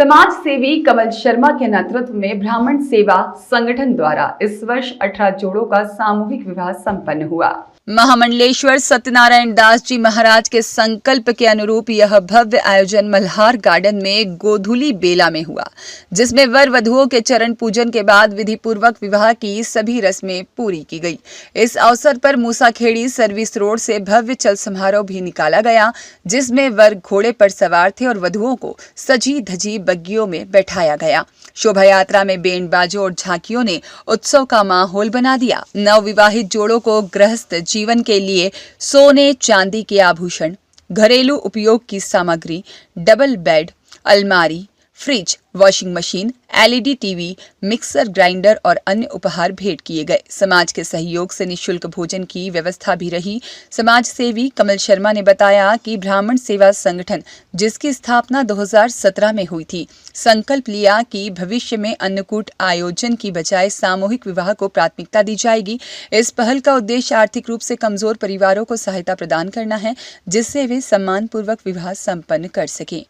समाज सेवी कमल शर्मा के नेतृत्व में ब्राह्मण सेवा संगठन द्वारा इस वर्ष 18 जोड़ों का सामूहिक विवाह संपन्न हुआ। महामंडलेश्वर सत्यनारायण दास जी महाराज के संकल्प के अनुरूप यह भव्य आयोजन मल्हार गार्डन में गोधुली बेला में हुआ, जिसमें वर वधुओं के चरण पूजन के बाद विधि पूर्वक विवाह की सभी रस्में पूरी की गई। इस अवसर पर मूसाखेड़ी सर्विस रोड से भव्य चल समारोह भी निकाला गया, जिसमें वर घोड़े पर सवार थे और वधुओं को सजी धजी बग्गियों में बैठाया गया। शोभा यात्रा में बैंड बाजों और झांकियों ने उत्सव का माहौल बना दिया। नवविवाहित जोड़ों को गृहस्थ जीवन के लिए सोने चांदी के आभूषण, घरेलू उपयोग की सामग्री, डबल बेड, अलमारी, fridge, washing machine, LED TV, mixer grinder और अन्य उपहार भेंट किए गए। समाज के सहयोग से निःशुल्क भोजन की व्यवस्था भी रही। समाज सेवी कमल शर्मा ने बताया कि ब्राह्मण सेवा संगठन, जिसकी स्थापना 2017 में हुई थी, संकल्प लिया कि भविष्य में अन्नकूट आयोजन की बजाय सामूहिक विवाह को प्राथमिकता दी जाएगी। इस पहल का उद्देश्य आर्थिक रूप से कमजोर परिवारों को सहायता प्रदान करना है, जिससे वे सम्मानपूर्वक विवाह संपन्न कर सकें।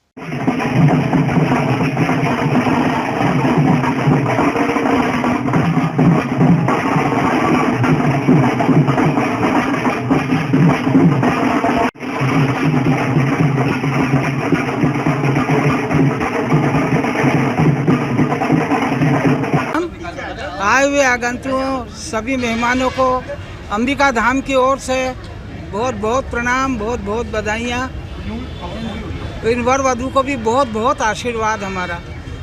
आए हुए आगंतुकों सभी मेहमानों को अंबिका धाम की ओर से बहुत बहुत प्रणाम, बहुत बहुत बधाइयाँ। इन वर वधू को भी बहुत बहुत आशीर्वाद हमारा,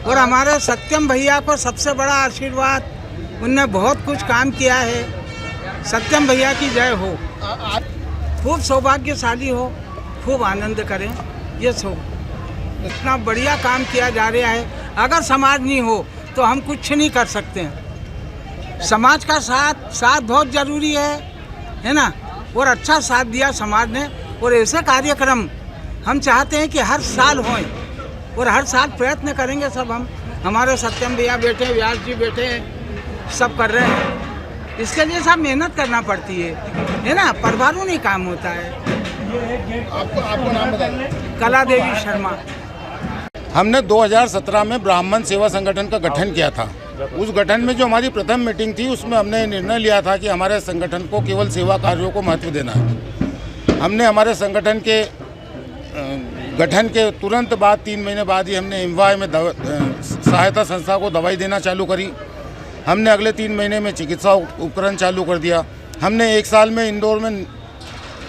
और हमारे सत्यम भैया को सबसे बड़ा आशीर्वाद। उनने बहुत कुछ काम किया है। सत्यम भैया की जय हो। खूब सौभाग्यशाली हो, खूब आनंद करें। ये सो इतना बढ़िया काम किया जा रहा है। अगर समाज नहीं हो तो हम कुछ नहीं कर सकते हैं। समाज का साथ बहुत ज़रूरी है ना। और अच्छा साथ दिया समाज ने, और ऐसे कार्यक्रम हम चाहते हैं कि हर साल हों, और हर साल प्रयत्न करेंगे सब। हम हमारे सत्यम भैया बैठे, व्यास जी बैठे, सब कर रहे हैं। इसके लिए सब मेहनत करना पड़ती है ना। परवारू नहीं काम होता है। आपको नाम बताइए। कला देवी शर्मा। हमने 2017 में ब्राह्मण सेवा संगठन का गठन किया था। उस गठन में जो हमारी प्रथम मीटिंग थी, उसमें हमने निर्णय लिया था कि हमारे संगठन को केवल सेवा कार्यों को महत्व देना है। हमने हमारे संगठन के गठन के तुरंत बाद 3 महीने बाद ही हमने एमवाय में सहायता संस्था को दवाई देना चालू करी। हमने अगले 3 महीने में चिकित्सा उपकरण चालू कर दिया। हमने 1 साल में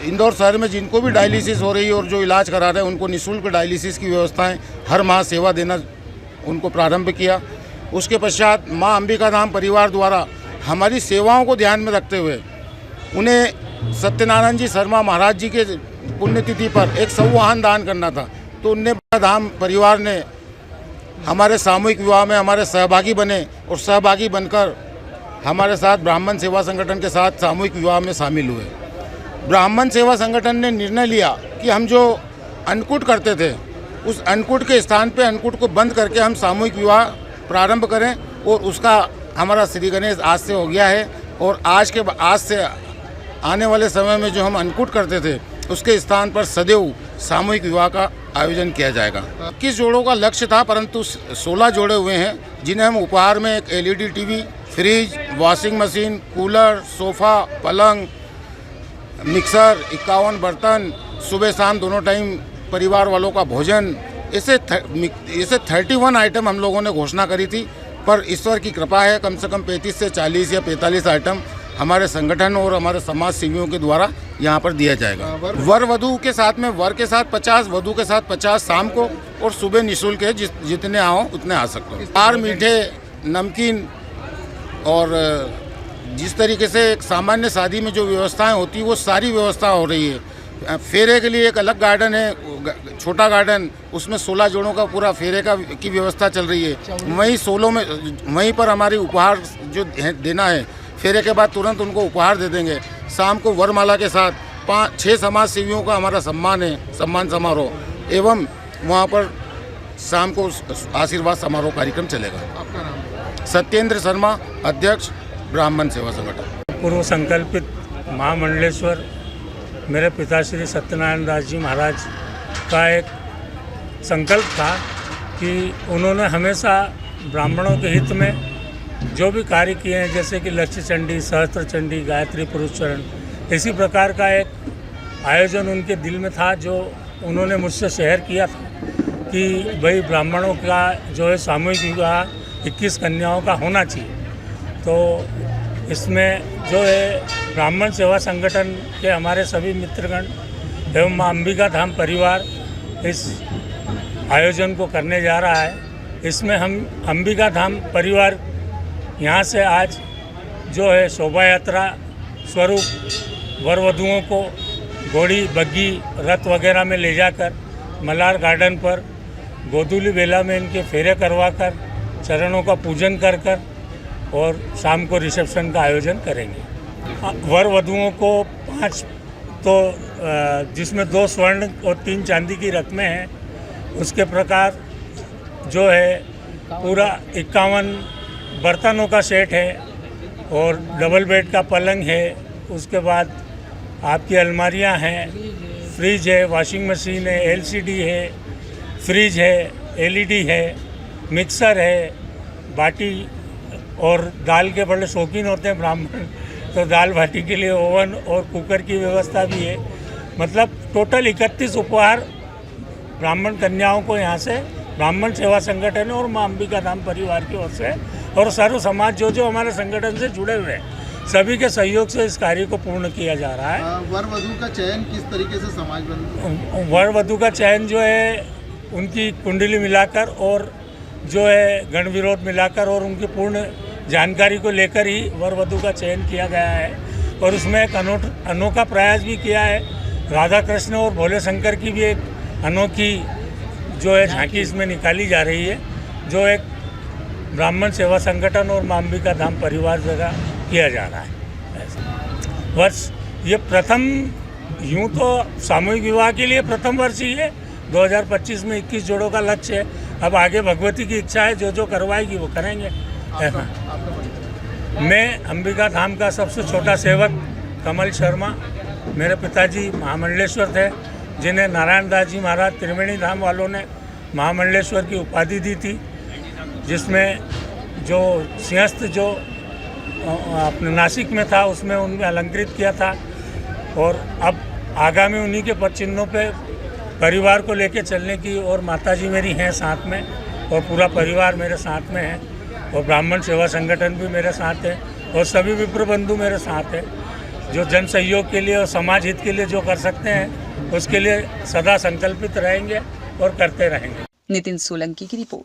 इंदौर शहर में जिनको भी डायलिसिस हो रही है और जो इलाज करा रहे हैं, उनको निःशुल्क डायलिसिस की व्यवस्थाएं हर माह सेवा देना उनको प्रारंभ किया। उसके पश्चात माँ अंबिका धाम परिवार द्वारा हमारी सेवाओं को ध्यान में रखते हुए उन्हें सत्यनारायण जी शर्मा महाराज जी के पुण्यतिथि पर एक सौवाहन दान करना था। तो उन्हें धाम परिवार ने हमारे सामूहिक विवाह में हमारे सहभागी बने, और सहभागी बनकर हमारे साथ ब्राह्मण सेवा संगठन के साथ सामूहिक विवाह में शामिल हुए। ब्राह्मण सेवा संगठन ने निर्णय लिया कि हम जो अन्नकूट करते थे, उस अन्नकूट के स्थान पे अन्नकूट को बंद करके हम सामूहिक विवाह प्रारंभ करें। और उसका हमारा श्री गणेश आज से हो गया है, और आज से आने वाले समय में जो हम अन्नकूट करते थे, उसके स्थान पर सदैव सामूहिक विवाह का आयोजन किया जाएगा। 21 जोड़ों का लक्ष्य था, परंतु 16 जोड़े हुए हैं, जिन्हें हम उपहार में एक LED TV, fridge, washing machine, cooler, sofa, पलंग, मिक्सर, 51 बर्तन, सुबह शाम दोनों टाइम परिवार वालों का भोजन, इसे 31 आइटम हम लोगों ने घोषणा करी थी। पर ईश्वर की कृपा है, कम से कम 35 से 40 या 45 आइटम हमारे संगठन और हमारे समाज सेवियों के द्वारा यहाँ पर दिया जाएगा। वर वधू के साथ में वर के साथ 50, वधू के साथ 50 शाम को, और सुबह निःशुल्क है। जितने आओ उतने आ सकते हो। चार मीठे, नमकीन, और जिस तरीके से एक सामान्य शादी में जो व्यवस्थाएं होती है, वो सारी व्यवस्था हो रही है। फेरे के लिए एक अलग गार्डन है, छोटा गार्डन, उसमें 16 जोड़ों का पूरा फेरे की व्यवस्था चल रही है। वहीं पर हमारी उपहार जो देना है, फेरे के बाद तुरंत उनको उपहार दे देंगे। शाम को वरमाला के साथ 5-6 समाज सेवियों का हमारा सम्मान समारोह, एवं वहाँ पर शाम को आशीर्वाद समारोह कार्यक्रम चलेगा। सत्येंद्र शर्मा, अध्यक्ष ब्राह्मण सेवा संगठन। पूर्व संकल्पित महामंडलेश्वर मेरे पिता श्री सत्यनारायण दास जी महाराज का एक संकल्प था कि उन्होंने हमेशा ब्राह्मणों के हित में जो भी कार्य किए हैं, जैसे कि लक्ष्य चंडी, सहस्त्र चंडी, गायत्री पुरुषचरण, इसी प्रकार का एक आयोजन उनके दिल में था, जो उन्होंने मुझसे शेयर किया था कि भाई ब्राह्मणों का जो है सामूहिक विवाह 21 कन्याओं का होना चाहिए। तो इसमें जो है ब्राह्मण सेवा संगठन के हमारे सभी मित्रगण एवं माँ अंबिका धाम परिवार इस आयोजन को करने जा रहा है। इसमें हम अंबिका धाम परिवार यहाँ से आज जो है शोभा यात्रा स्वरूप वर वधुओं को घोड़ी, बग्गी, रथ वगैरह में ले जाकर मलार गार्डन पर गोधूली बेला में इनके फेरे करवाकर चरणों का पूजन कर कर और शाम को रिसेप्शन का आयोजन करेंगे। वर वधुओं को 5 तो जिसमें 2 स्वर्ण और 3 चांदी की रकमें हैं, उसके प्रकार जो है पूरा 51 बर्तनों का सेट है और डबल बेड का पलंग है। उसके बाद आपकी अलमारियां हैं, फ्रिज है, वॉशिंग मशीन है, एलसीडी है, फ्रिज है, एलईडी है, मिक्सर है, बाटी, और दाल के बड़े शौकीन होते हैं ब्राह्मण, तो दाल बाटी के लिए ओवन और कुकर की व्यवस्था भी है। मतलब टोटल 31 उपहार ब्राह्मण कन्याओं को यहाँ से ब्राह्मण सेवा संगठन और माँ अंबिका धाम परिवार की ओर से और सर्व समाज जो हमारे संगठन से जुड़े हुए हैं, सभी के सहयोग से इस कार्य को पूर्ण किया जा रहा है। वर वधु का चयन किस तरीके से समाज बंधु? वर वधु का चयन जो है उनकी कुंडली मिलाकर और जो है गण विरोध मिलाकर और उनकी पूर्ण जानकारी को लेकर ही वर वधु का चयन किया गया है। और उसमें एक अनोखा प्रयास भी किया है। राधा कृष्ण और भोले शंकर की भी एक अनोखी जो है झांकी इसमें निकाली जा रही है, जो एक ब्राह्मण सेवा संगठन और माँ अंबिका धाम परिवार द्वारा किया जा रहा है। वर्ष ये प्रथम, यूँ तो सामूहिक विवाह के लिए प्रथम वर्ष ही है। 2025 में 21 जोड़ों का लक्ष्य है। अब आगे भगवती की इच्छा है, जो करवाएगी वो करेंगे। मैं अंबिका धाम का सबसे छोटा सेवक कमल शर्मा, मेरे पिताजी महामंडलेश्वर थे, जिन्हें नारायण दास जी महाराज त्रिवेणी धाम वालों ने महामंडलेश्वर की उपाधि दी थी, जिसमें जो सिंहस्थ जो अपने नासिक में था उसमें उनमें अलंकृत किया था। और अब आगामी उन्हीं के पद चिन्हों पे परिवार को लेके चलने की, और माताजी मेरी हैं साथ में और पूरा परिवार मेरे साथ में है और ब्राह्मण सेवा संगठन भी मेरे साथ है और सभी विप्र बंधु मेरे साथ है, जो जन सहयोग के लिए और समाज हित के लिए जो कर सकते हैं उसके लिए सदा संकल्पित रहेंगे और करते रहेंगे। नितिन सोलंकी की रिपोर्ट।